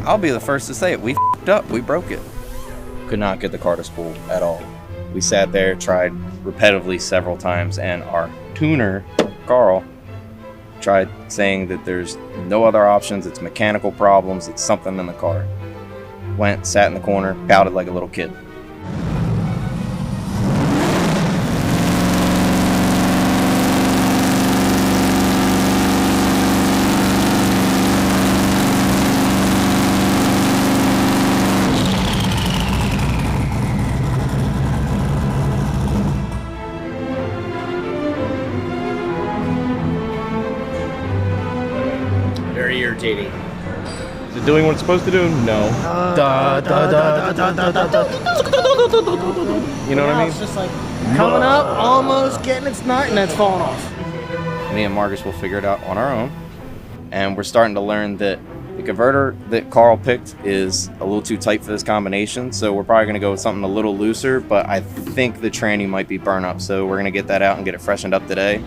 I'll be the first to say it. We f***ed up. We broke it. Could not get the car to spool at all. We sat there, tried repetitively several times, and our tuner, Carl, tried saying that there's no other options. It's mechanical problems. It's something in the car. Went, sat in the corner, pouted like a little kid. Very irritating. Is it doing what it's supposed to do? No. You know what I mean? It's just like coming up, almost getting its nut, and then it's falling off. Me and Marcus will figure it out on our own. And we're starting to learn that the converter that Carl picked is a little too tight for this combination. So we're probably going to go with something a little looser. But I think the tranny might be burnt up. So we're going to get that out and get it freshened up today.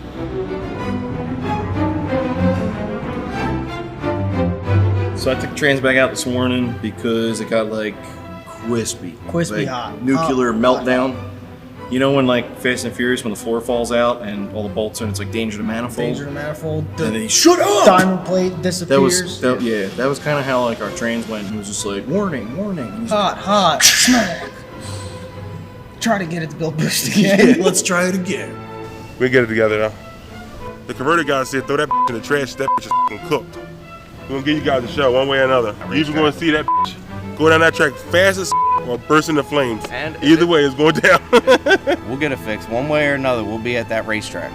So I took the trans back out this morning because it got like crispy like hot. nuclear meltdown. You know when like Fast and Furious when the floor falls out and all the bolts are and it's like danger to manifold. Danger to manifold. And they shut up. Diamond plate disappears. That was kind of how like our trans went. It was just like warning, warning. Hot, smack. Try to get it to build boost again. Yeah, let's try it again. We get it together now. The converter guy said throw that in the trash. That is cooked. We're gonna give you guys a show one way or another. You either gonna see that go down that track fast as or burst into flames. And either way, it's going down. We'll get it fixed one way or another. We'll be at that racetrack.